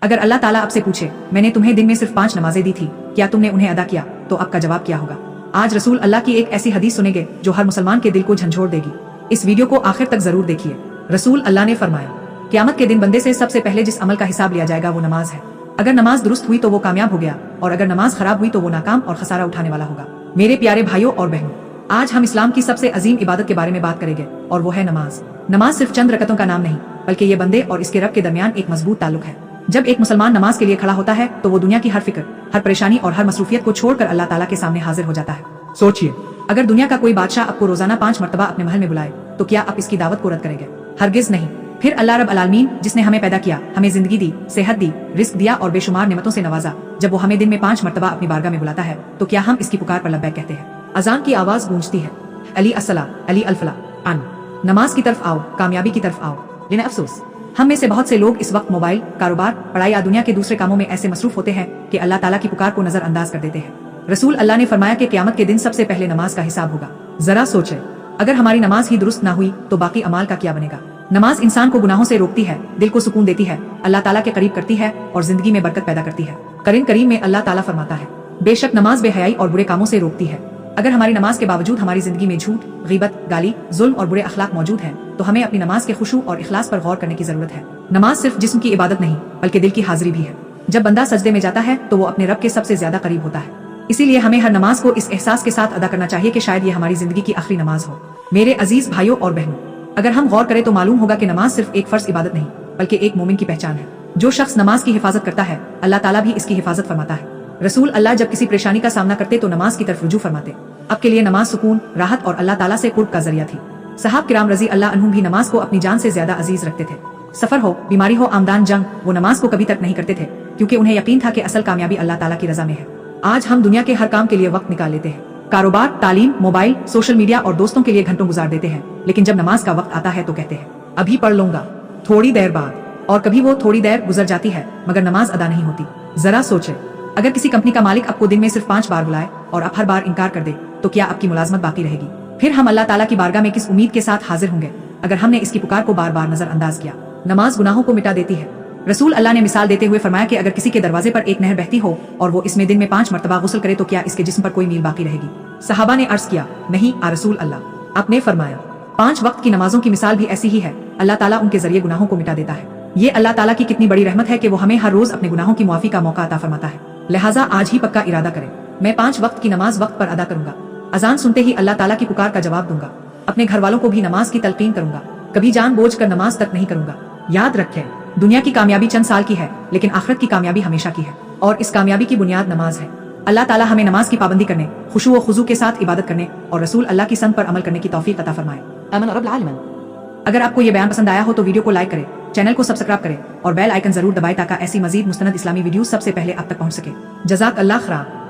अगर अल्लाह ताला आपसे पूछे, मैंने तुम्हें दिन में सिर्फ 5 नमाजें दी थी, क्या तुमने उन्हें अदा किया, तो आपका जवाब क्या होगा? आज रसूल अल्लाह की एक ऐसी हदीस सुनेंगे जो हर मुसलमान के दिल को झंझोड़ देगी। इस वीडियो को आखिर तक जरूर देखिए। रसूल अल्लाह ने फरमाया, क़यामत के दिन बंदे से सबसे पहले जिस अमल का हिसाब लिया जाएगा वो नमाज है। अगर नमाज दुरुस्त हुई तो वो कामयाब हो गया, और अगर नमाज खराब हुई तो वो नाकाम और खसारा उठाने वाला होगा। मेरे प्यारे भाइयों और बहनों, आज हम इस्लाम की सबसे अजीम इबादत के बारे में बात करेंगे, और वो है नमाज। नमाज सिर्फ चंद रकतों का नाम नहीं, बल्कि ये बंदे और इसके रब के दरमियान एक मजबूत ताल्लुक है। जब एक मुसलमान नमाज के लिए खड़ा होता है तो वो दुनिया की हर फिक्र, हर परेशानी और हर मसरूफियत को छोड़कर अल्लाह ताला के सामने हाजिर हो जाता है। सोचिए, अगर दुनिया का कोई बादशाह आपको रोजाना 5 मरतबा अपने महल में बुलाए तो क्या आप इसकी दावत को रद्द करेंगे? हरगिज नहीं। फिर अल्लाह रब आलमीन, जिसने हमें पैदा किया, हमें जिंदगी दी, सेहत दी, रिस्क दिया और बेशुमार नेमतों से नवाजा, जब वो हमें दिन में 5 मरतबा अपनी बारगाह में बुलाता है तो क्या हम इसकी पुकार पर लब्बैक कहते हैं? अजान की आवाज गूंजती है, अली अस्सला, अली अल फलाह, अन नमाज की तरफ आओ, कामयाबी की तरफ आओ। लेकिन अफसोस, हम में से बहुत से लोग इस वक्त मोबाइल, कारोबार, पढ़ाई या दुनिया के दूसरे कामों में ऐसे मसरूफ होते हैं कि अल्लाह ताला की पुकार को नजरअंदाज कर देते हैं। रसूल अल्लाह ने फरमाया कि क़यामत के दिन सबसे पहले नमाज का हिसाब होगा। जरा सोचे, अगर हमारी नमाज ही दुरुस्त ना हुई तो बाकी अमाल का क्या बनेगा? नमाज इंसान को गुनाहों से रोकती है, दिल को सुकून देती है, अल्लाह ताला के करीब करती है और जिंदगी में बरकत पैदा करती है। कुरान करीम में अल्लाह ताला फरमाता है, बेशक नमाज बेहयाई और बुरे कामों से रोकती है। अगर हमारी नमाज के बावजूद हमारी जिंदगी में झूठ, गीबत, गाली, जुल्म और बुरे अखलाक मौजूद हैं, तो हमें अपनी नमाज के खुशू और इखलास पर गौर करने की जरूरत है। नमाज सिर्फ जिस्म की इबादत नहीं, बल्कि दिल की हाजिरी भी है। जब बंदा सजदे में जाता है तो वो अपने रब के सबसे ज्यादा करीब होता है। इसीलिए हमें हर नमाज को इस एहसास के साथ अदा करना चाहिए कि शायद ये हमारी जिंदगी की आखिरी नमाज हो। मेरे अजीज भाइयों और बहनों, अगर हम गौर करें तो मालूम होगा कि नमाज सिर्फ एक फर्ज इबादत नहीं, बल्कि एक मोमिन की पहचान है। जो शख्स नमाज की हिफाजत करता है, अल्लाह ताला भी इसकी हिफाजत फरमाता है। रसूल अल्लाह जब किसी परेशानी का सामना करते तो नमाज की तरफ रुजू फरमाते। अब के लिए नमाज सुकून, राहत और अल्लाह ताला से कुर्ब का जरिया थी। सहाब किराम रजी अल्लाह अन्हुम भी नमाज को अपनी जान से ज्यादा अजीज रखते थे। सफर हो, बीमारी हो, आमदान, जंग, वो नमाज को कभी तर्क नहीं करते थे, क्योंकि उन्हें यकीन था कि असल कामयाबी अल्लाह ताला की रजा में है। आज हम दुनिया के हर काम के लिए वक्त निकाल लेते हैं, कारोबार, तालीम, मोबाइल, सोशल मीडिया और दोस्तों के लिए घंटों गुजार देते हैं, लेकिन जब नमाज का वक्त आता है तो कहते हैं अभी पढ़ लूंगा, थोड़ी देर बाद। और कभी वो थोड़ी देर गुजर जाती है मगर नमाज अदा नहीं होती। जरा सोचे, अगर किसी कंपनी का मालिक आपको दिन में सिर्फ 5 बार बुलाए और आप हर बार इनकार कर दे तो क्या आपकी मुलाजमत बाकी रहेगी? फिर हम अल्लाह ताला की बारगाह में किस उम्मीद के साथ हाजिर होंगे अगर हमने इसकी पुकार को बार बार नजरअंदाज किया? नमाज गुनाहों को मिटा देती है। रसूल अल्लाह ने मिसाल देते हुए फरमाया कि अगर किसी के दरवाजे पर एक नहर बहती हो और वो इसमें दिन में 5 मरतबा गुस्ल करे तो क्या इसके जिस्म पर कोई मील बाकी रहेगी? सहाबा ने अर्ज किया, नहीं आ रसूल अल्लाह। आपने फरमाया, 5 वक्त की नमाजों की मिसाल भी ऐसी ही है, अल्लाह ताला उनके जरिए गुनाहों को मिटा देता है। ये अल्लाह ताला की कितनी बड़ी रहमत है कि वो हमें हर रोज अपने गुनाहों की मुआफी का मौका अता फरमाता है। लिहाजा आज ही पक्का इरादा करें, मैं 5 वक्त की नमाज वक्त पर अदा करूंगा। अजान सुनते ही अल्लाह ताला की पुकार का जवाब दूंगा। अपने घर वालों को भी नमाज की तलकीन करूंगा, कभी जान बोझ कर नमाज तक नहीं करूंगा। याद रखें, दुनिया की कामयाबी चंद साल की है, लेकिन आखिरत की कामयाबी हमेशा की है, और इस कामयाबी की बुनियाद नमाज है। अल्लाह ताला हमें नमाज की पाबंदी करने, खुशू व खुजू के साथ इबादत करने और रसूल अल्लाह की संत पर अमल करने की तौफीक अता फरमाए। आमीन रब्बिल आलमीन। अगर आपको ये बयान पसंद आया हो तो वीडियो को लाइक करें, चैनल को सब्सक्राइब करें और बेल आइकन जरूर दबाएं ताकि ऐसी मजीद मुस्तनद इस्लामी वीडियो सबसे पहले आप तक पहुंच सके। जज़ाक अल्लाह खैर।